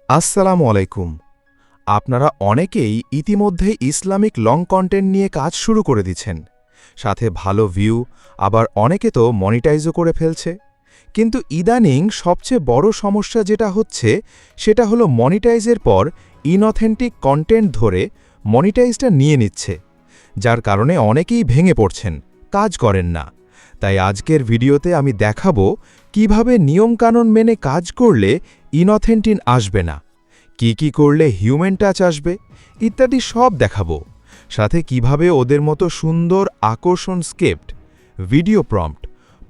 আসসালামু আলাইকুম। আপনারা অনেকেই ইতিমধ্যে ইসলামিক লং কন্টেন্ট নিয়ে কাজ শুরু করে দিচ্ছেন, সাথে ভালো ভিউ, আবার অনেকে তো মনিটাইজও করে ফেলছে। কিন্তু ইদানিং সবচেয়ে বড় সমস্যা যেটা হচ্ছে সেটা হলো মনিটাইজের পর ইনঅথেন্টিক কন্টেন্ট ধরে মনিটাইজটা নিয়ে নিচ্ছে, যার কারণে অনেকেই ভেঙে পড়ছেন, কাজ করেন না। তাই আজকের ভিডিওতে আমি দেখাবো কিভাবে নিয়মকানুন মেনে কাজ করলে ইনঅথেন্টিক আসবে না, কি করলে হিউম্যান টাচ আসবে ইত্যাদি সব দেখাবো। সাথে কিভাবে ওদের মতো সুন্দর আকর্ষণ স্ক্রিপ্ট, ভিডিও প্রম্পট,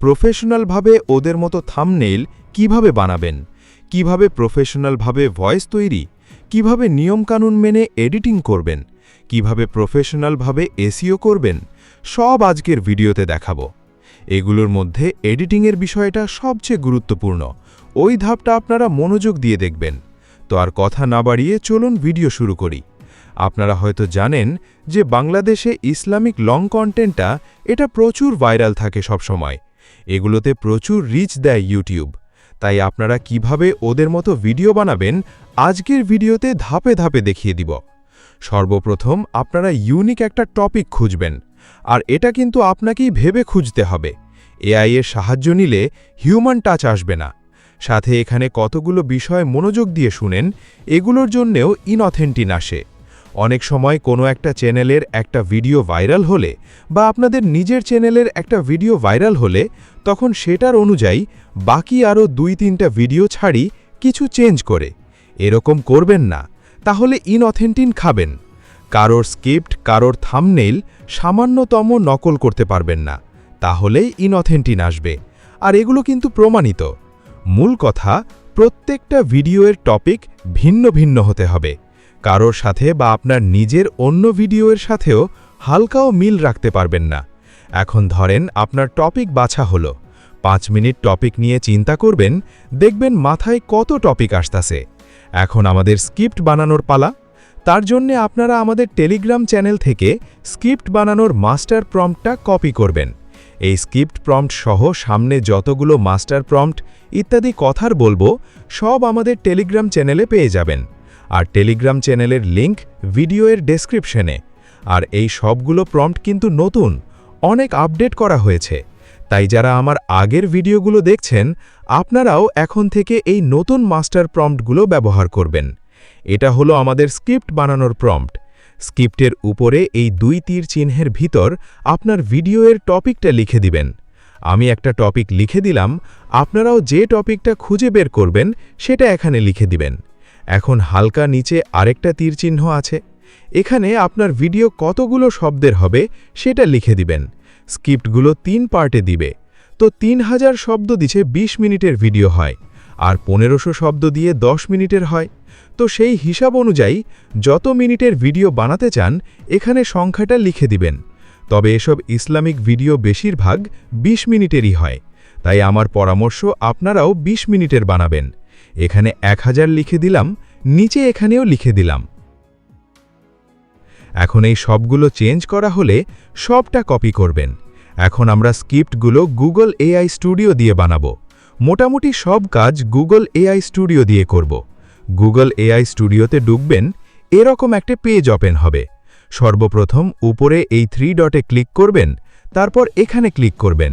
প্রফেশনালভাবে ওদের মতো থাম্বনেইল কিভাবে বানাবেন, কিভাবে প্রফেশনালভাবে ভয়েস তৈরি, কিভাবে নিয়মকানুন মেনে এডিটিং করবেন, কিভাবে প্রফেশনালভাবে এসইও করবেন, সব আজকের ভিডিওতে দেখাবো। এগুলোর মধ্যে এডিটিংয়ের বিষয়টা সবচেয়ে গুরুত্বপূর্ণ, ওই ধাপটা আপনারা মনোযোগ দিয়ে দেখবেন। তো আর কথা না বাড়িয়ে চলুন ভিডিও শুরু করি। আপনারা হয়তো জানেন যে বাংলাদেশে ইসলামিক লং কন্টেন্টটা এটা প্রচুর ভাইরাল থাকে সবসময়, এগুলোতে প্রচুর রিচ দেয় ইউটিউব। তাই আপনারা কিভাবে ওদের মতো ভিডিও বানাবেন আজকের ভিডিওতে ধাপে ধাপে দেখিয়ে দিব। সর্বপ্রথম আপনারা ইউনিক একটা টপিক খুঁজবেন, আর এটা কিন্তু আপনাকেই ভেবে খুঁজতে হবে। এআই এর সাহায্য নিলে হিউম্যান টাচ আসবে না। সাথে এখানে কতগুলো বিষয় মনোযোগ দিয়ে শুনেন, এগুলোর জন্যেও ইনঅথেন্টিক আসে। অনেক সময় কোনো একটা চ্যানেলের একটা ভিডিও ভাইরাল হলে বা আপনাদের নিজের চ্যানেলের একটা ভিডিও ভাইরাল হলে তখন সেটার অনুযায়ী বাকি আরও 2-3টা ভিডিও ছাড়ি কিছু চেঞ্জ করে। এরকম করবেন না, তাহলে ইনঅথেন্টিক খাবেন। কারোর স্ক্রিপ্ট, কারোর থাম্বনেইল সামান্যতম নকল করতে পারবেন না, তাহলেই ইনঅথেন্টিক আসবে। আর এগুলো কিন্তু প্রমাণিত। মূল কথা, প্রত্যেকটা ভিডিওর টপিক ভিন্ন ভিন্ন হতে হবে। কারোর সাথে বা আপনার নিজের অন্য ভিডিওর সাথেও হালকাও মিল রাখতে পারবেন না। এখন ধরেন আপনার টপিক বাছা হলো, 5 মিনিট টপিক নিয়ে চিন্তা করবেন, দেখবেন মাথায় কত টপিক আসতেছে। এখন আমাদের স্ক্রিপ্ট বানানোর পালা। তার জন্যে আপনারা আমাদের টেলিগ্রাম চ্যানেল থেকে স্ক্রিপ্ট বানানোর মাস্টার প্রম্পটটা কপি করবেন। এই স্ক্রিপ্ট প্রম্পট সহ সামনে যতগুলো মাস্টার প্রম্পট ইত্যাদি কথার বলবো সব আমাদের টেলিগ্রাম চ্যানেলে পেয়ে যাবেন। আর টেলিগ্রাম চ্যানেলের লিংক ভিডিওর ডেসক্রিপশনে। আর এই সবগুলো প্রম্পট কিন্তু নতুন, অনেক আপডেট করা হয়েছে। তাই যারা আমার আগের ভিডিওগুলো দেখছেন, আপনারাও এখন থেকে এই নতুন মাস্টার প্রম্পটগুলো ব্যবহার করবেন। এটা হলো আমাদের স্ক্রিপ্ট বানানোর প্রম্পট। স্ক্রিপ্টের উপরে এই 2 তীর চিহ্নের ভিতর আপনার ভিডিওর টপিকটা লিখে দিবেন। আমি একটা টপিক লিখে দিলাম, আপনারাও যে টপিকটা খুঁজে বের করবেন সেটা এখানে লিখে দিবেন। এখন হালকা নিচে আরেকটা তীর চিহ্ন আছে, এখানে আপনার ভিডিও কতগুলো শব্দের হবে সেটা লিখে দিবেন। স্ক্রিপ্টগুলো 3 পার্টে দিবে, তো 3000 শব্দ দিছে 20 মিনিটের ভিডিও হয়, আর 1500 শব্দ দিয়ে 10 মিনিটের হয়। তো সেই হিসাব অনুযায়ী যত মিনিটের ভিডিও বানাতে চান এখানে সংখ্যাটা লিখে দিবেন। তবে এসব ইসলামিক ভিডিও বেশিরভাগ 20 মিনিটেরই হয়, তাই আমার পরামর্শ আপনারাও 20 মিনিটের বানাবেন। এখানে 1000 লিখে দিলাম, নিচে এখানেও লিখে দিলাম। এখন এই সবগুলো চেঞ্জ করা হলে সবটা কপি করবেন। এখন আমরা স্ক্রিপ্টগুলো গুগল এআই স্টুডিও দিয়ে বানাবো। মোটামুটি সব কাজ গুগল এআই স্টুডিও দিয়ে করব। গুগল এআই স্টুডিওতে ঢুকবেন, এরকম একটা পেজ ওপেন হবে। সর্বপ্রথম উপরে এই 3 ডটে ক্লিক করবেন, তারপর এখানে ক্লিক করবেন।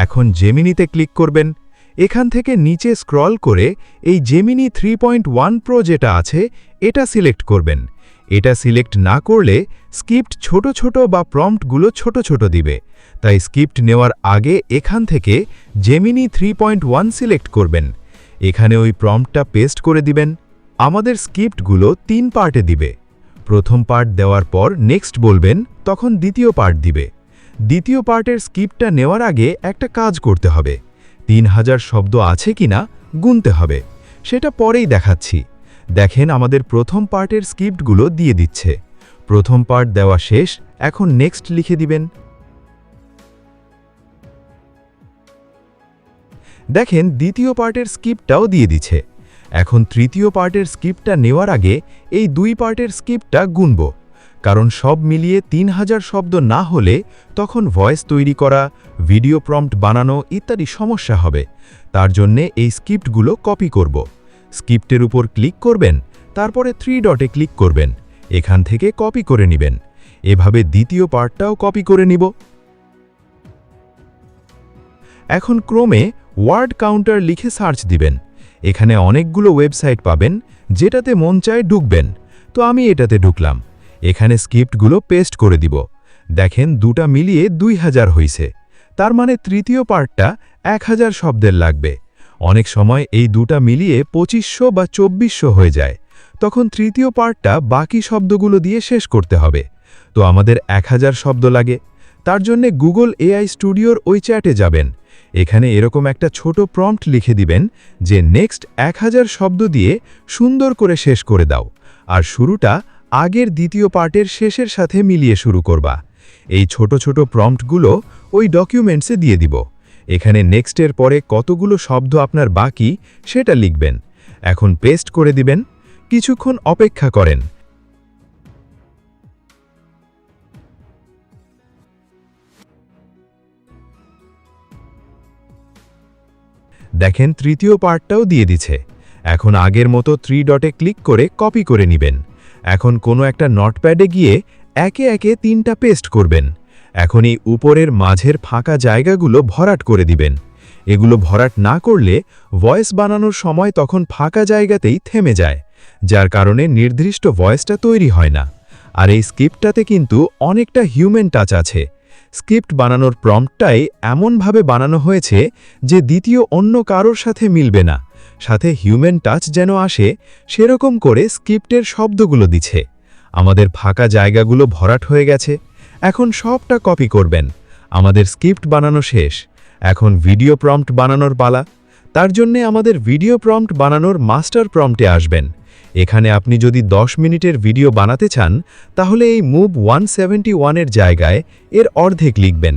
এখন জেমিনিতে ক্লিক করবেন। এখান থেকে নিচে স্ক্রল করে এই জেমিনি 3.1 প্রো যেটা আছে এটা সিলেক্ট করবেন। এটা সিলেক্ট না করলে স্ক্রিপ্ট ছোট ছোট বা প্রম্পটগুলো ছোট ছোট দিবে, তাই স্ক্রিপ্ট নেওয়ার আগে এখান থেকে জেমিনি 3.1 সিলেক্ট করবেন। এখানে ওই প্রম্পটটা পেস্ট করে দিবেন। আমাদের স্ক্রিপ্টগুলো 3 পার্টে দিবে। প্রথম পার্ট দেওয়ার পর নেক্সট বলবেন, তখন দ্বিতীয় পার্ট দিবে। দ্বিতীয় পার্টের স্ক্রিপ্টটা নেওয়ার আগে একটা কাজ করতে হবে, 3000 শব্দ আছে কিনা গুনতে হবে, সেটা পরেই দেখাচ্ছি। দেখেন আমাদের প্রথম পার্টের স্ক্রিপ্টগুলো দিয়ে দিচ্ছে। প্রথম পার্ট দেওয়া শেষ, এখন নেক্সট লিখে দিবেন। দেখেন দ্বিতীয় পার্টের স্ক্রিপ্টটাও দিয়ে দিচ্ছে। এখন তৃতীয় পার্টের স্ক্রিপ্টটা নেওয়ার আগে এই 2 পার্টের স্ক্রিপ্টটা গুনব, কারণ সব মিলিয়ে 3000 শব্দ না হলে তখন ভয়েস তৈরি করা, ভিডিও প্রম্পট বানানো ইত্যাদি সমস্যা হবে। তার জন্যে এই স্ক্রিপ্টগুলো কপি করব। স্ক্রিপ্টের উপর ক্লিক করবেন, তারপরে 3 ডটে ক্লিক করবেন, এখান থেকে কপি করে নেবেন। এভাবে দ্বিতীয় পার্টটাও কপি করে নিব। এখন ক্রোমে ওয়ার্ড কাউন্টার লিখে সার্চ দিবেন। এখানে অনেকগুলো ওয়েবসাইট পাবেন, যেটাতে মন চায় ঢুকবেন। তো আমি এটাতে ঢুকলাম। এখানে স্ক্রিপ্টগুলো পেস্ট করে দিব। দেখেন দুটা মিলিয়ে 2000 হইছে। তার মানে তৃতীয় পার্টটা 1000 শব্দের লাগবে। অনেক সময় এই দুটা মিলিয়ে 2500 বা 2400 হয়ে যায়। তখন তৃতীয় পার্টটা বাকি শব্দগুলো দিয়ে শেষ করতে হবে। তো আমাদের 1000 শব্দ লাগে। তার জন্যে গুগল এআই স্টুডিওর ওই চ্যাটে যাবেন। এখানে এরকম একটা ছোট প্রম্পট লিখে দিবেন যে নেক্সট 1000 শব্দ দিয়ে সুন্দর করে শেষ করে দাও, আর শুরুটা আগের দ্বিতীয় পার্টের শেষের সাথে মিলিয়ে শুরু করবা। এই ছোট ছোট প্রম্পটগুলো ওই ডকুমেন্টসে দিয়ে দিব। এখানে নেক্সটের পরে কতগুলো শব্দ আপনার বাকি সেটা লিখবেন। এখন পেস্ট করে দিবেন। কিছুক্ষণ অপেক্ষা করেন। দেখেন তৃতীয় পার্টটাও দিয়ে দিছে। এখন আগের মতো 3 ডটে ক্লিক করে কপি করে নেবেন। এখন কোনো একটা নোটপ্যাডে গিয়ে একে একে 3টা পেস্ট করবেন। এখন এই উপরের মাঝের ফাঁকা জায়গাগুলো ভরাট করে দিবেন। এগুলো ভরাট না করলে ভয়েস বানানোর সময় তখন ফাঁকা জায়গাতেই থেমে যায়, যার কারণে নির্দিষ্ট ভয়েসটা তৈরি হয় না। আর এই স্ক্রিপ্টটাতে কিন্তু অনেকটা হিউম্যান টাচ আছে। স্ক্রিপ্ট বানানোর প্রম্পটটাই এমনভাবে বানানো হয়েছে যে দ্বিতীয় অন্য কারোর সাথে মিলবে না, সাথে হিউম্যান টাচ যেন আসে সেরকম করে স্ক্রিপ্টের শব্দগুলো দিচ্ছে। আমাদের ফাঁকা জায়গাগুলো ভরাট হয়ে গেছে। এখন সবটা কপি করবেন। আমাদের স্ক্রিপ্ট বানানো শেষ। এখন ভিডিও প্রম্পট বানানোর পালা। তার জন্যে আমাদের ভিডিও প্রম্পট বানানোর মাস্টার প্রম্পটে আসবেন। এখানে আপনি যদি 10 মিনিটের ভিডিও বানাতে চান, তাহলে এই মুভ 171 এর জায়গায় এর অর্ধেক লিখবেন।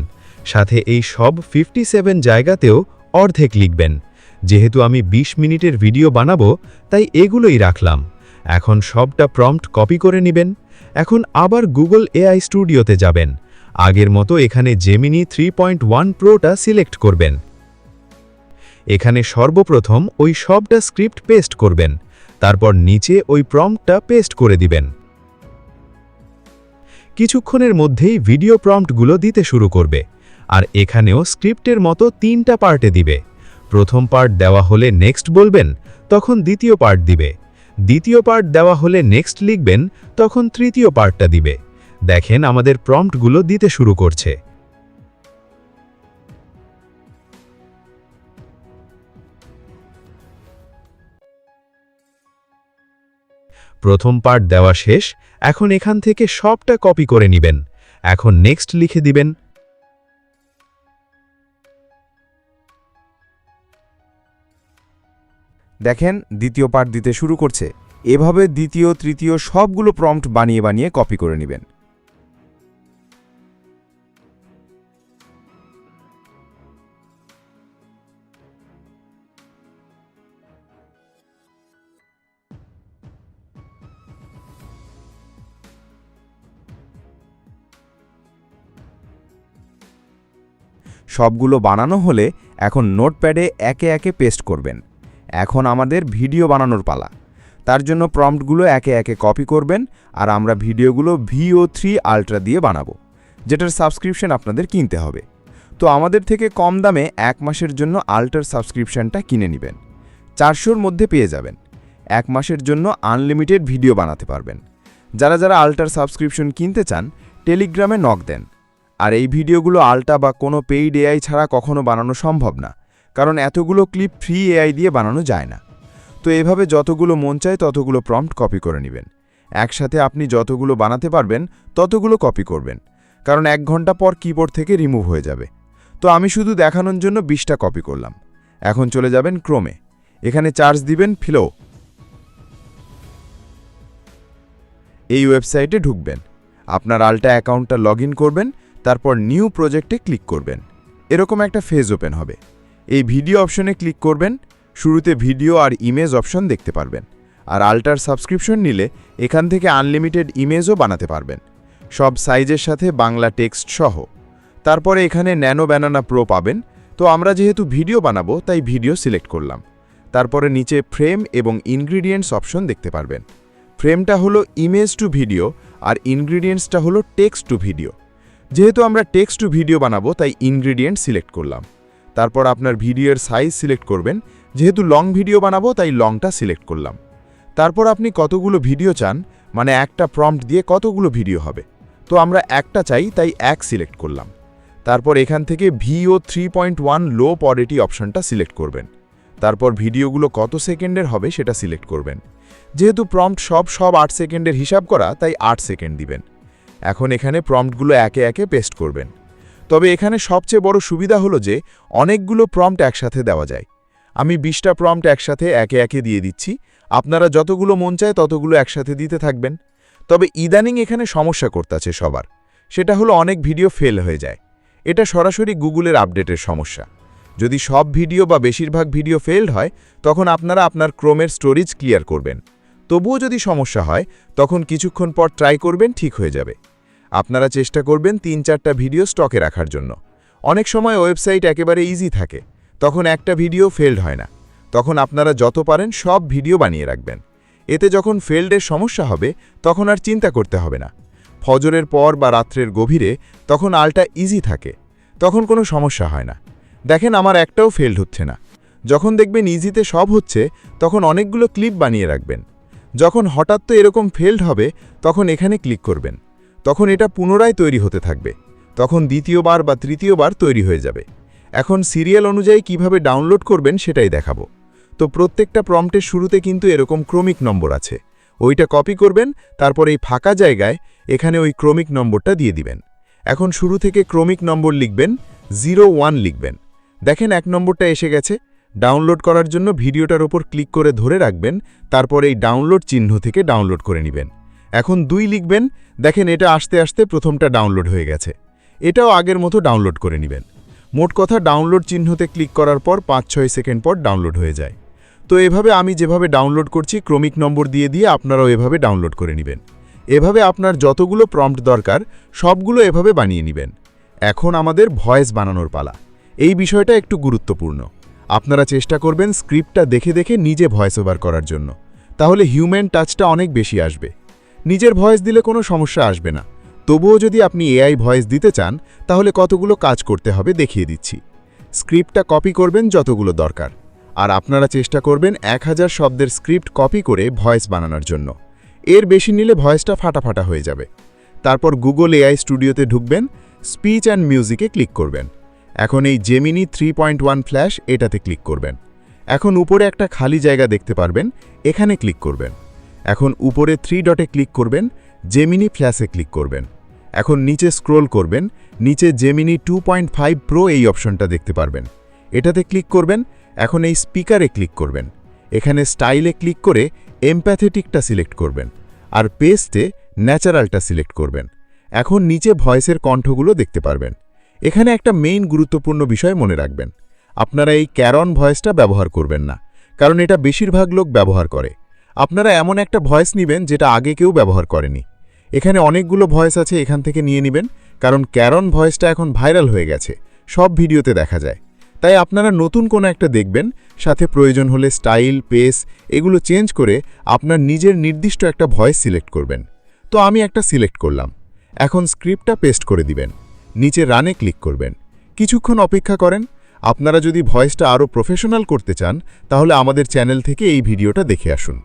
সাথে এই সব 57 জায়গাতেও অর্ধেক লিখবেন। যেহেতু আমি 20 মিনিটের ভিডিও বানাবো, তাই এগুলোই রাখলাম। এখন সবটা প্রম্পট কপি করে নেবেন। এখন আবার গুগল এআই স্টুডিওতে যাবেন। আগের মতো এখানে জেমিনি 3.1 প্রোটা সিলেক্ট করবেন। এখানে সর্বপ্রথম ওই সবটা স্ক্রিপ্ট পেস্ট করবেন। তারপর নিচে ওই প্রম্পটটা পেস্ট করে দিবেন। কিছুক্ষণের মধ্যেই ভিডিও প্রম্পটগুলো দিতে শুরু করবে। আর এখানেও স্ক্রিপ্টের মতো 3টা পার্টে দিবে। প্রথম পার্ট দেওয়া হলে নেক্সট বলবেন, তখন দ্বিতীয় পার্ট দিবে। দ্বিতীয় পার্ট দেওয়া হলে নেক্সট লিখবেন, তখন তৃতীয় পার্টটা দিবে। দেখেন আমাদের প্রম্পটগুলো দিতে শুরু করছে। প্রথম পার্ট দেওয়া শেষ। এখন এখান থেকে সবটা কপি করে নেবেন। এখন নেক্সট লিখে দিবেন। দেখেন দ্বিতীয় পার্ট দিতে শুরু করছে। এভাবে দ্বিতীয় তৃতীয় সবগুলো প্রম্পট বানিয়ে বানিয়ে কপি করে নেবেন। সবগুলো বানানো হলে এখন নোটপ্যাডে একে একে পেস্ট করবেন। এখন আমাদের ভিডিও বানানোর পালা। তার জন্য প্রম্পটগুলো একে একে কপি করবেন, আর আমরা ভিডিওগুলো VO3 আল্ট্রা দিয়ে বানাবো, যেটার সাবস্ক্রিপশন আপনাদের কিনতে হবে। তো আমাদের থেকে কম দামে 1 মাসের জন্য আল্ট্রার সাবস্ক্রিপশনটা কিনে নেবেন। 400-র মধ্যে পেয়ে যাবেন। 1 মাসের জন্য আনলিমিটেড ভিডিও বানাতে পারবেন। যারা যারা আল্ট্রার সাবস্ক্রিপশন কিনতে চান, টেলিগ্রামে নক দেন। আর এই ভিডিওগুলো আল্ট্রা বা কোনো পেইড এআই ছাড়া কখনো বানানো সম্ভব না, কারণ এতগুলো ক্লিপ ফ্রি এআই দিয়ে বানানো যায় না। তো এভাবে যতগুলো মন চায় ততগুলো প্রম্পট কপি করে নেবেন। একসাথে আপনি যতগুলো বানাতে পারবেন ততগুলো কপি করবেন, কারণ 1 ঘন্টা পর কিবোর্ড থেকে রিমুভ হয়ে যাবে। তো আমি শুধু দেখানোর জন্য 20টা কপি করলাম। এখন চলে যাবেন ক্রোমে। এখানে চার্জ দিবেন ফ্লো। এই ওয়েবসাইটে ঢুকবেন। আপনার আল্ট্রা অ্যাকাউন্টটা লগ ইন করবেন, তারপর নিউ প্রজেক্টে ক্লিক করবেন। এরকম একটা ফেজ ওপেন হবে। এই ভিডিও অপশনে ক্লিক করবেন। শুরুতে ভিডিও আর ইমেজ অপশন দেখতে পারবেন। আর আল্ট্রার সাবস্ক্রিপশন নিলে এখান থেকে আনলিমিটেড ইমেজও বানাতে পারবেন, সব সাইজের সাথে বাংলা টেক্সট সহ। তারপরে এখানে ন্যানো ব্যানানা প্রো পাবেন। তো আমরা যেহেতু ভিডিও বানাবো তাই ভিডিও সিলেক্ট করলাম। তারপরে নিচে ফ্রেম এবং ইনগ্রিডিয়েন্টস অপশন দেখতে পারবেন। ফ্রেমটা হলো ইমেজ টু ভিডিও আর ইনগ্রিডিয়েন্টসটা হলো টেক্সট টু ভিডিও। যেহেতু আমরা টেক্সট টু ভিডিও বানাবো তাই ইনগ্রিডিয়েন্ট সিলেক্ট করলাম। তারপর আপনার ভিডিওর সাইজ সিলেক্ট করবেন, যেহেতু লং ভিডিও বানাবো তাই লংটা সিলেক্ট করলাম। তারপর আপনি কতগুলো ভিডিও চান, মানে একটা প্রম্পট দিয়ে কতগুলো ভিডিও হবে, তো আমরা একটা চাই তাই এক সিলেক্ট করলাম। তারপর এখান থেকে ভিও 3.1 লো কোয়ালিটি অপশনটা সিলেক্ট করবেন। তারপর ভিডিওগুলো কত সেকেন্ডের হবে সেটা সিলেক্ট করবেন। যেহেতু প্রম্পট সব 8 সেকেন্ডের হিসাব করা তাই 8 সেকেন্ড দিবেন। এখন এখানে প্রম্পটগুলো একে একে পেস্ট করবেন। তবে এখানে সবচেয়ে বড় সুবিধা হলো যে অনেকগুলো প্রম্পট একসাথে দেওয়া যায়। আমি 20টা প্রম্পট একসাথে একে একে দিয়ে দিচ্ছি, আপনারা যতগুলো মন চায় ততগুলো একসাথে দিতে থাকবেন। তবে ইদানিং এখানে সমস্যা করতেছে সবার, সেটা হলো অনেক ভিডিও ফেল হয়ে যায়। এটা সরাসরি গুগলের আপডেটের সমস্যা। যদি সব ভিডিও বা বেশিরভাগ ভিডিও ফেলড হয় তখন আপনারা আপনার ক্রোমের স্টোরেজ ক্লিয়ার করবেন। তবুও যদি সমস্যা হয় তখন কিছুক্ষণ পর ট্রাই করবেন, ঠিক হয়ে যাবে। আপনারা চেষ্টা করবেন 3-4টা ভিডিও স্টকে রাখার জন্য। অনেক সময় ওয়েবসাইট একেবারে ইজি থাকে, তখন একটা ভিডিও ফেলড হয় না। তখন আপনারা যত পারেন সব ভিডিও বানিয়ে রাখবেন। এতে যখন ফেলডের সমস্যা হবে তখন আর চিন্তা করতে হবে না। ফজরের পর বা রাত্রের গভীরে তখন আলটা ইজি থাকে, তখন কোনো সমস্যা হয় না। দেখেন আমার একটাও ফেলড হচ্ছে না। যখন দেখবেন ইজিতে সব হচ্ছে তখন অনেকগুলো ক্লিপ বানিয়ে রাখবেন। যখন হঠাৎ তো এরকম ফেলড হবে তখন এখানে ক্লিক করবেন। তখন এটা পুনরায় তৈরি হতে থাকবে, তখন দ্বিতীয়বার বা তৃতীয়বার তৈরি হয়ে যাবে। এখন সিরিয়াল অনুযায়ী কিভাবে ডাউনলোড করবেন সেটাই দেখাবো। তো প্রত্যেকটা প্রম্পটের শুরুতে কিন্তু এরকম ক্রমিক নম্বর আছে, ওইটা কপি করবেন। তারপর এই ফাঁকা জায়গায় এখানে ওই ক্রমিক নম্বরটা দিয়ে দিবেন। এখন শুরু থেকে ক্রমিক নম্বর লিখবেন, 01 লিখবেন। দেখেন 1 নম্বরটা এসে গেছে। ডাউনলোড করার জন্য ভিডিওটার ওপর ক্লিক করে ধরে রাখবেন, তারপর এই ডাউনলোড চিহ্ন থেকে ডাউনলোড করে নেবেন। এখন 2 লিখবেন। দেখেন এটা আস্তে আস্তে প্রথমটা ডাউনলোড হয়ে গেছে। এটাও আগের মতো ডাউনলোড করে নেবেন। মোট কথা ডাউনলোড চিহ্নতে ক্লিক করার পর 5-6 সেকেন্ড পর ডাউনলোড হয়ে যায়। তো এভাবে আমি যেভাবে ডাউনলোড করছি ক্রমিক নম্বর দিয়ে আপনারাও এভাবে ডাউনলোড করে নেবেন। এভাবে আপনার যতগুলো প্রম্পট দরকার সবগুলো এভাবে বানিয়ে নেবেন। এখন আমাদের ভয়েস বানানোর পালা। এই বিষয়টা একটু গুরুত্বপূর্ণ। আপনারা চেষ্টা করবেন স্ক্রিপ্টটা দেখে দেখে নিজে ভয়েস ওভার করার জন্য, তাহলে হিউম্যান টাচটা অনেক বেশি আসবে। নিজের ভয়েস দিলে কোনো সমস্যা আসবে না। তবুও যদি আপনি এআই ভয়েস দিতে চান তাহলে কতগুলো কাজ করতে হবে দেখিয়ে দিচ্ছি। স্ক্রিপ্টটা কপি করবেন যতগুলো দরকার, আর আপনারা চেষ্টা করবেন 1000 শব্দের স্ক্রিপ্ট কপি করে ভয়েস বানানোর জন্য। এর বেশি নিলে ভয়েসটা ফাটাফাটা হয়ে যাবে। তারপর গুগল এআই স্টুডিওতে ঢুকবেন, স্পিচ অ্যান্ড মিউজিকে ক্লিক করবেন। এখন এই জেমিনি 3.1 ফ্ল্যাশ এটাতে ক্লিক করবেন। এখন উপরে একটা খালি জায়গা দেখতে পারবেন, এখানে ক্লিক করবেন। এখন উপরে 3 ডটে ক্লিক করবেন, জেমিনি ফ্ল্যাশে ক্লিক করবেন। এখন নিচে স্ক্রোল করবেন, নিচে জেমিনি 2.5 প্রো এই অপশনটা দেখতে পারবেন, এটাতে ক্লিক করবেন। এখন এই স্পিকারে ক্লিক করবেন। এখানে স্টাইলে ক্লিক করে এমপ্যাথেটিকটা সিলেক্ট করবেন, আর পেস্টে ন্যাচারালটা সিলেক্ট করবেন। এখন নিচে ভয়েসের কণ্ঠগুলো দেখতে পারবেন। এখানে একটা মেইন গুরুত্বপূর্ণ বিষয় মনে রাখবেন, আপনারা এই ক্যারন ভয়েসটা ব্যবহার করবেন না, কারণ এটা বেশিরভাগ লোক ব্যবহার করে। আপনারা এমন একটা ভয়েস নেবেন যেটা আগে কেউ ব্যবহার করেনি। এখানে অনেকগুলো ভয়েস আছে, এখান থেকে নিয়ে নেবেন, কারণ ক্যারন ভয়েসটা এখন ভাইরাল হয়ে গেছে, সব ভিডিওতে দেখা যায়। তাই আপনারা নতুন কোনো একটা দেখবেন, সাথে প্রয়োজন হলে স্টাইল, পেস এগুলো চেঞ্জ করে আপনার নিজের নির্দিষ্ট একটা ভয়েস সিলেক্ট করবেন। তো আমি একটা সিলেক্ট করলাম। এখন স্ক্রিপ্টটা পেস্ট করে দিবেন, নিচে রানে ক্লিক করবেন। কিছুক্ষণ অপেক্ষা করেন। আপনারা যদি ভয়েসটা আরও প্রফেশনাল করতে চান তাহলে আমাদের চ্যানেল থেকে এই ভিডিওটা দেখে আসুন।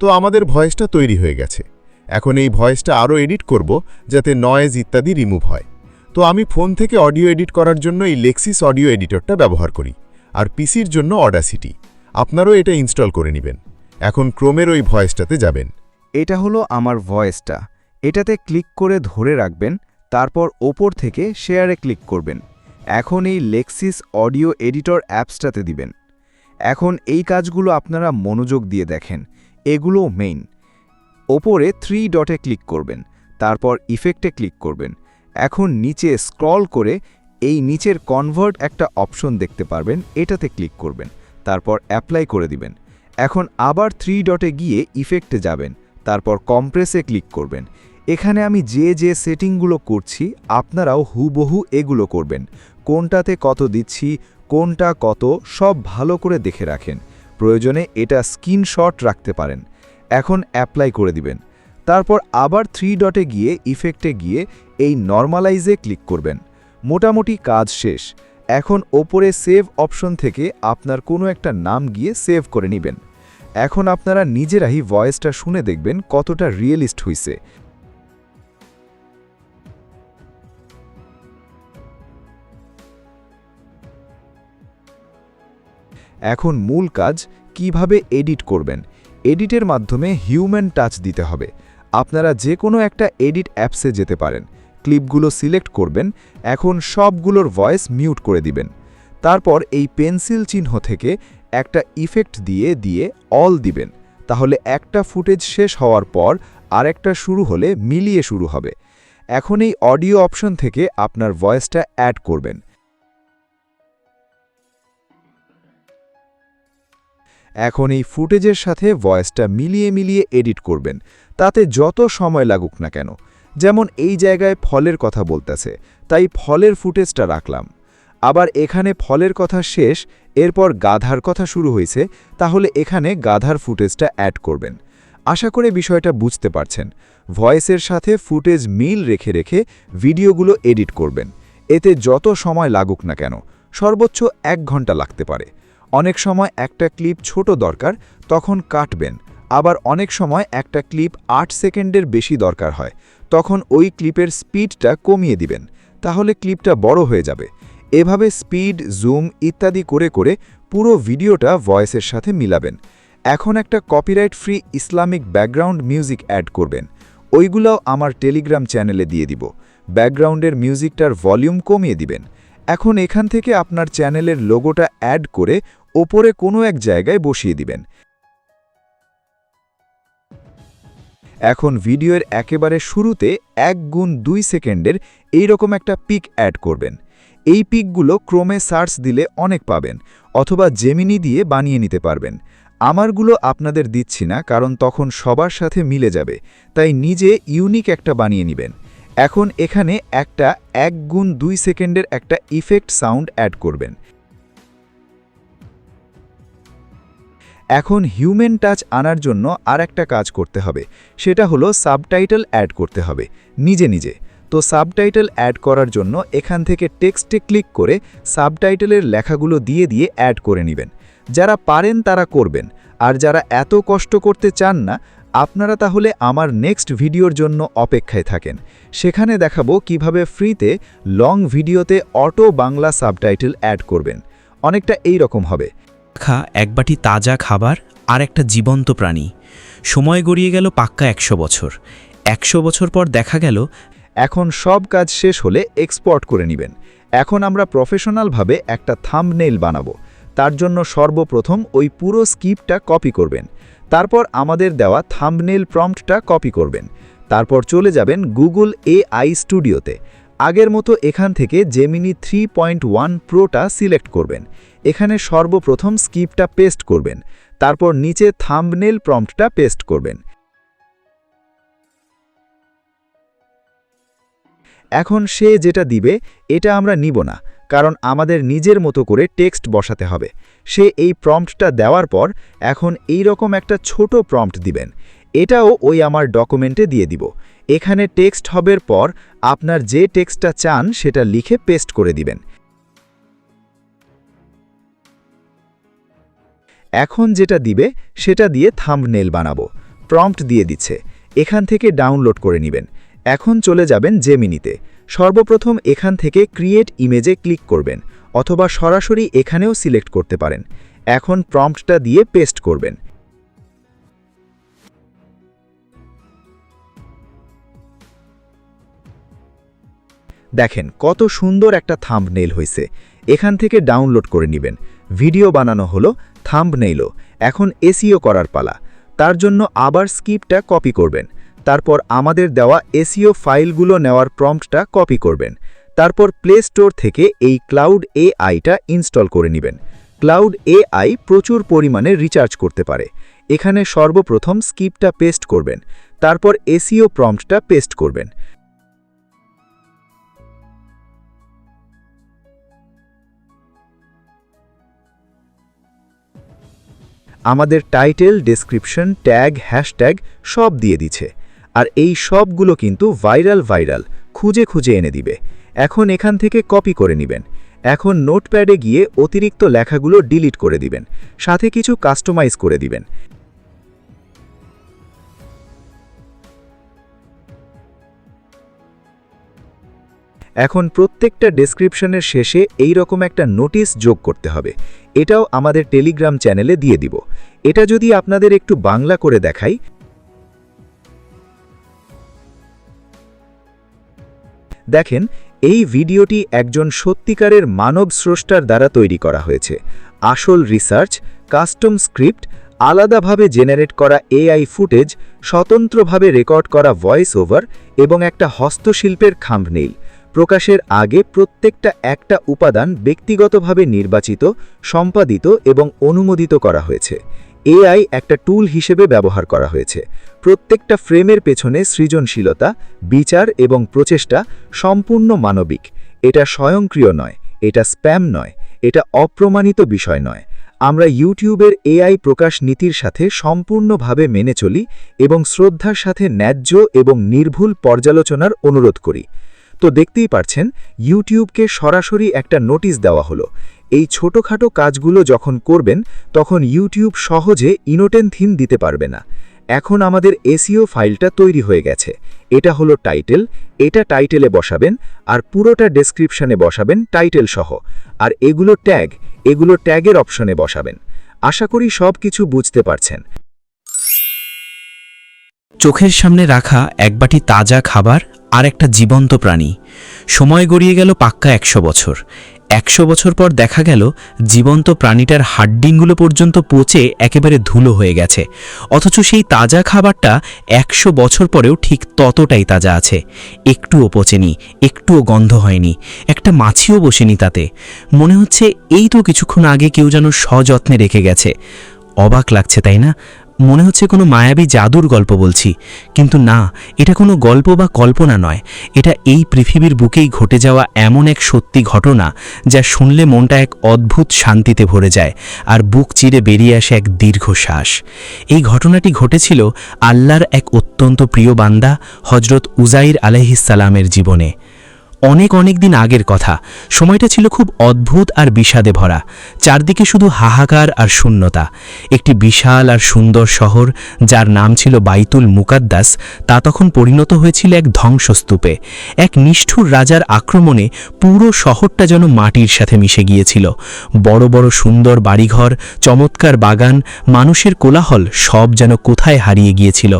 তো আমাদের ভয়েসটা তৈরি হয়ে গেছে। এখন এই ভয়েসটা আরও এডিট করব যাতে নয়েজ ইত্যাদি রিমুভ হয়। তো আমি ফোন থেকে অডিও এডিট করার জন্য এই লেক্সিস অডিও এডিটরটা ব্যবহার করি, আর পিসির জন্য অডাসিটি। আপনারাও এটা ইনস্টল করে নেবেন। এখন ক্রোমের ওই ভয়েসটাতে যাবেন। এটা হলো আমার ভয়েসটা। এটাতে ক্লিক করে ধরে রাখবেন, তারপর ওপর থেকে শেয়ারে ক্লিক করবেন। এখন এই লেক্সিস অডিও এডিটর অ্যাপসটাতে দিবেন। এখন এই কাজগুলো আপনারা মনোযোগ দিয়ে দেখেন, এগুলো মেইন। ওপরে 3 ডটে ক্লিক করবেন, তারপর ইফেক্টে ক্লিক করবেন। এখন নিচে স্ক্রল করে এই নিচের কনভার্ট একটা অপশন দেখতে পারবেন, এটাতে ক্লিক করবেন, তারপর অ্যাপ্লাই করে দিবেন। এখন আবার 3 ডটে গিয়ে ইফেক্টে যাবেন, তারপর কম্প্রেসে ক্লিক করবেন। এখানে আমি যে সেটিংগুলো করছি আপনারাও হুবহু এগুলো করবেন। কোনটাতে কত দিচ্ছি, কোনটা কত সব ভালো করে দেখে রাখেন। প্রয়োজনে এটা স্ক্রিনশট রাখতে পারেন। এখন অ্যাপ্লাই করে দিবেন। তারপর আবার 3 ডটে গিয়ে ইফেক্টে গিয়ে এই নরমালাইজে ক্লিক করবেন। মোটামুটি কাজ শেষ। এখন ওপরে সেভ অপশন থেকে আপনার কোনো একটা নাম গিয়ে সেভ করে নেবেন। এখন আপনারা নিজেরাই ভয়েসটা শুনে দেখবেন কতটা রিয়েলিস্ট হইছে। এখন মূল কাজ কিভাবে এডিট করবেন। এডিটের মাধ্যমে হিউম্যান টাচ দিতে হবে। আপনারা যে কোনো একটা এডিট অ্যাপসে যেতে পারেন, ক্লিপগুলো সিলেক্ট করবেন, এখন সবগুলোর ভয়েস মিউট করে দিবেন। তারপর এই পেন্সিল চিহ্ন থেকে একটা ইফেক্ট দিয়ে দিয়ে অল দিবেন। তাহলে একটা ফুটেজ শেষ হওয়ার পর আরেকটা শুরু হলে মিলিয়ে শুরু হবে। এখন এই অডিও অপশন থেকে আপনার ভয়েসটা অ্যাড করবেন। এখন এই ফুটেজের সাথে ভয়েসটা মিলিয়ে মিলিয়ে এডিট করবেন, তাতে যত সময় লাগুক না কেন। যেমন এই জায়গায় ফলের কথা বলতেছে, তাই ফলের ফুটেজটা রাখলাম। আবার এখানে ফলের কথা শেষ, এরপর গাধার কথা শুরু হয়েছে, তাহলে এখানে গাধার ফুটেজটা অ্যাড করবেন। আশা করে বিষয়টা বুঝতে পারছেন। ভয়েসের সাথে ফুটেজ মিল রেখে রেখে ভিডিওগুলো এডিট করবেন। এতে যত সময় লাগুক না কেন, সর্বোচ্চ 1 ঘন্টা লাগতে পারে। অনেক সময় একটা ক্লিপ ছোট দরকার, তখন কাটবেন। আবার অনেক সময় একটা ক্লিপ 8 সেকেন্ডের বেশি দরকার হয়, তখন ওই ক্লিপের স্পিডটা কমিয়ে দিবেন, তাহলে ক্লিপটা বড় হয়ে যাবে। এভাবে স্পিড, জুম ইত্যাদি করে করে পুরো ভিডিওটা ভয়েসের সাথে মিলাবেন। এখন একটা copyright free Islamic background music add করবেন। ওইগুলোও আমার টেলিগ্রাম চ্যানেলে দিয়ে দিব। ব্যাকগ্রাউন্ডের মিউজিকটার ভলিউম কমিয়ে দিবেন। এখন এখান থেকে আপনার চ্যানেলের লোগোটা অ্যাড করে ওপরে কোনো এক জায়গায় বসিয়ে দিবেন। এখন ভিডিওর একেবারে শুরুতে 1x2 সেকেন্ডের এইরকম একটা পিক অ্যাড করবেন। এই পিকগুলো ক্রোমে সার্চ দিলে অনেক পাবেন, অথবা জেমিনি দিয়ে বানিয়ে নিতে পারবেন। আমারগুলো আপনাদের দিচ্ছি না, কারণ তখন সবার সাথে মিলে যাবে, তাই নিজে ইউনিক একটা বানিয়ে নেবেন। এখন এখানে একটা 1x2 সেকেন্ডের একটা ইফেক্ট সাউন্ড অ্যাড করবেন। এখন হিউম্যান টাচ আনার জন্য আর একটা কাজ করতে হবে, সেটা হলো সাবটাইটেল অ্যাড করতে হবে নিজে নিজে। তো সাবটাইটেল অ্যাড করার জন্য এখান থেকে টেক্সটে ক্লিক করে সাবটাইটেলের লেখাগুলো দিয়ে দিয়ে অ্যাড করে নেবেন। যারা পারেন তারা করবেন, আর যারা এত কষ্ট করতে চান না, আপনারা তাহলে আমার নেক্সট ভিডিওর জন্য অপেক্ষায় থাকেন। সেখানে দেখাবো কিভাবে ফ্রিতে লং ভিডিওতে অটো বাংলা সাবটাইটেল অ্যাড করবেন। অনেকটা এই রকম হবে। এক বাটি তাজা খাবার আর একটা জীবন্ত প্রাণী। সময় গড়িয়ে গেল পাক্কা 100 বছর। 100 বছর পর দেখা গেল এখন সব কাজ শেষ হলে এক্সপোর্ট করে নেবেন। এখন আমরা প্রফেশনালভাবে একটা থাম্বনেইল বানাবো। তার জন্য সর্বপ্রথম ওই পুরো স্ক্রিপ্টটা কপি করবেন। তারপর আমাদের দেওয়া থাম্বনেইল প্রম্পটটা কপি করবেন। তারপর চলে যাবেন গুগল AI স্টুডিওতে। আগের মতো এখান থেকে জেমিনি 3.1 প্রোটা সিলেক্ট করবেন। এখানে সর্বপ্রথম স্ক্রিপ্টটা পেস্ট করবেন। তারপর নিচে থাম্বনেইল প্রম্পটটা পেস্ট করবেন। এখন সে যেটা দিবে এটা আমরা নিব না, কারণ আমাদের নিজের মতো করে টেক্সট বসাতে হবে। সে এই প্রম্পটটা দেওয়ার পর এখন এই রকম একটা ছোট প্রম্পট দিবেন। এটাও ওই আমার ডকুমেন্টে দিয়ে দিব। এখানে টেক্সট হবের পর আপনার যে টেক্সটটা চান সেটা লিখে পেস্ট করে দিবেন। এখন যেটা দিবে সেটা দিয়ে থাম্বনেইল বানাবো। প্রম্পট দিয়ে দিচ্ছে, এখান থেকে ডাউনলোড করে নেবেন। এখন চলে যাবেন জেমিনিতে। সর্বপ্রথম এখান থেকে ক্রিয়েট ইমেজে ক্লিক করবেন, অথবা সরাসরি এখানেও সিলেক্ট করতে পারেন। এখন প্রম্পটটা দিয়ে পেস্ট করবেন। দেখেন কত সুন্দর একটা থাম্বনেইল হয়েছে। এখান থেকে ডাউনলোড করে নেবেন। ভিডিও বানানো হলো, থাম্বনেইলও। এখন এসইও করার পালা। তার জন্য আবার স্ক্রিপ্টটা কপি করবেন। তারপর আমাদের দেওয়া এসইও ফাইলগুলো নেওয়ার প্রম্পটটা কপি করবেন। তারপর প্লে স্টোর থেকে এই ক্লাউড এআইটা ইনস্টল করে নেবেন। ক্লাউড এআই প্রচুর পরিমাণে রিচার্জ করতে পারে। এখানে সর্বপ্রথম স্ক্রিপ্টটা পেস্ট করবেন। তারপর এসইও প্রম্পটটা পেস্ট করবেন। আমাদের টাইটেল, ডেসক্রিপশন, ট্যাগ, হ্যাশট্যাগ সব দিয়ে দিচ্ছে। আর এই সবগুলো কিন্তু ভাইরাল খুঁজে খুঁজে এনে দিবে। এখন এখান থেকে কপি করে নেবেন। এখন নোটপ্যাডে গিয়ে অতিরিক্ত লেখাগুলো ডিলিট করে দিবেন, সাথে কিছু কাস্টমাইজ করে দিবেন। এখন প্রত্যেকটা ডেসক্রিপশনের শেষে এই রকম একটা নোটিশ যোগ করতে হবে। এটাও আমাদের টেলিগ্রাম চ্যানেলে দিয়ে দিব। এটা যদি আপনাদের একটু বাংলা করে দেখাই, দেখেন এই ভিডিওটি একজন সত্যিকারের মানব স্রষ্টার দ্বারা তৈরি করা হয়েছে। আসল রিসার্চ, কাস্টম স্ক্রিপ্ট, আলাদাভাবে জেনারেট করা এআই ফুটেজ, স্বতন্ত্রভাবে রেকর্ড করা ভয়েস ওভার এবং একটা হস্তশিল্পের থাম্বনেইল। প্রকাশের আগে প্রত্যেকটা একটা উপাদান ব্যক্তিগতভাবে নির্বাচিত, সম্পাদিত এবং অনুমোদিত করা হয়েছে। এআই একটা টুল হিসেবে ব্যবহার করা হয়েছে। প্রত্যেকটা ফ্রেমের পেছনে সৃজনশীলতা, বিচার এবং প্রচেষ্টা সম্পূর্ণ মানবিক। এটা স্বয়ংক্রিয় নয়, এটা স্প্যাম নয়, এটা অপ্রমাণিত বিষয় নয়। আমরা ইউটিউবের এআই প্রকাশ নীতির সাথে সম্পূর্ণভাবে মেনে চলি এবং শ্রদ্ধার সাথে ন্যায্য এবং নির্ভুল পর্যালোচনার অনুরোধ করি। তো দেখতেই পারছেন, ইউটিউবকে সরাসরি একটা নোটিশ দেওয়া হলো। এই ছোটখাটো কাজগুলো যখন করবেন তখন ইউটিউব সহজে ইনোটেন থিম দিতে পারবে না। এখন আমাদের এসইও ফাইলটা তৈরি হয়ে গেছে। এটা হলো টাইটেল, এটা টাইটেলে বসাবেন, আর পুরোটা ডেসক্রিপশনে বসাবেন টাইটেল সহ। আর এগুলো ট্যাগের অপশনে বসাবেন। আশা করি সব কিছু বুঝতে পারছেন। চোখের সামনে রাখা এক বাটি তাজা খাবার আর একটা জীবন্ত প্রাণী। সময় গড়িয়ে গেল পাক্কা 100 বছর। 100 বছর পর দেখা গেল জীবন্ত প্রাণীটার হাড্ডিগুলো পর্যন্ত পচে একেবারে ধুলো হয়ে গেছে, অথচ সেই তাজা খাবারটা 100 বছর পরেও ঠিক ততটাই তাজা আছে। একটুও পচেনি, একটুও গন্ধ হয়নি, একটা মাছিও বসেনি তাতে। মনে হচ্ছে এই তো কিছুক্ষণ আগে কেউ যেন সযত্নে রেখে গেছে। অবাক লাগছে, তাই না? মনে হচ্ছে কোনো মায়াবী জাদুর গল্প বলছি, কিন্তু না, এটা কোনো গল্প বা কল্পনা নয়। এটা এই পৃথিবীর বুকেই ঘটে যাওয়া এমন এক সত্যি ঘটনা, যা শুনলে মনটা এক অদ্ভুত শান্তিতে ভরে যায় আর বুক চিরে বেরিয়ে আসে এক দীর্ঘশ্বাস। এই ঘটনাটি ঘটেছিল আল্লাহর এক অত্যন্ত প্রিয় বান্দা হজরত উজাইর আলাইহিস সালামের জীবনে। অনেক দিন আগের কথা। সময়টা ছিল খুব অদ্ভুত আর বিষাদে ভরা। চারদিকে শুধু হাহাকার আর শূন্যতা। একটি বিশাল আর সুন্দর শহর, যার নাম ছিল বাইতুল মুকাদ্দাস, তা তখন পরিণত হয়েছিল এক ধ্বংসস্তূপে। এক নিষ্ঠুর রাজার আক্রমণে পুরো শহরটা যেন মাটির সাথে মিশে গিয়েছিল। বড় বড় সুন্দর বাড়িঘর, চমৎকার বাগান, মানুষের কোলাহল সব যেন কোথায় হারিয়ে গিয়েছিল।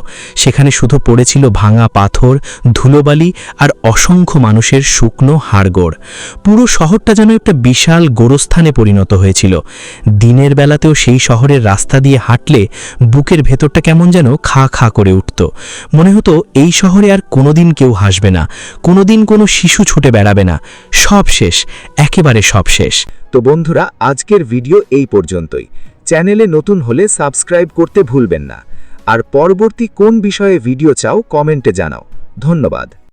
সেখানে শুধু পড়েছিল ভাঙা পাথর, ধুলোবালি আর অসংখ্য মানুষের শুকনো হাড়গোড়। পুরো শহরটা যেন একটা বিশাল গোরস্থানে পরিণত হয়েছিল। দিনের বেলাতেও সেই শহরের রাস্তা দিয়ে হাঁটলে বুকের ভেতরটা কেমন যেন খা খা করে উঠত। মনে হতো এই শহরে আর কোনোদিন কেউ হাসবে না, কোনোদিন কোনো শিশু ছুটে বেড়াবে না। সব শেষ, একেবারে সব শেষ। তো বন্ধুরা, আজকের ভিডিও এই পর্যন্তই। চ্যানেলে নতুন হলে সাবস্ক্রাইব করতে ভুলবেন না। আর পরবর্তী কোন বিষয়ে ভিডিও চাও কমেন্টে জানাও। ধন্যবাদ।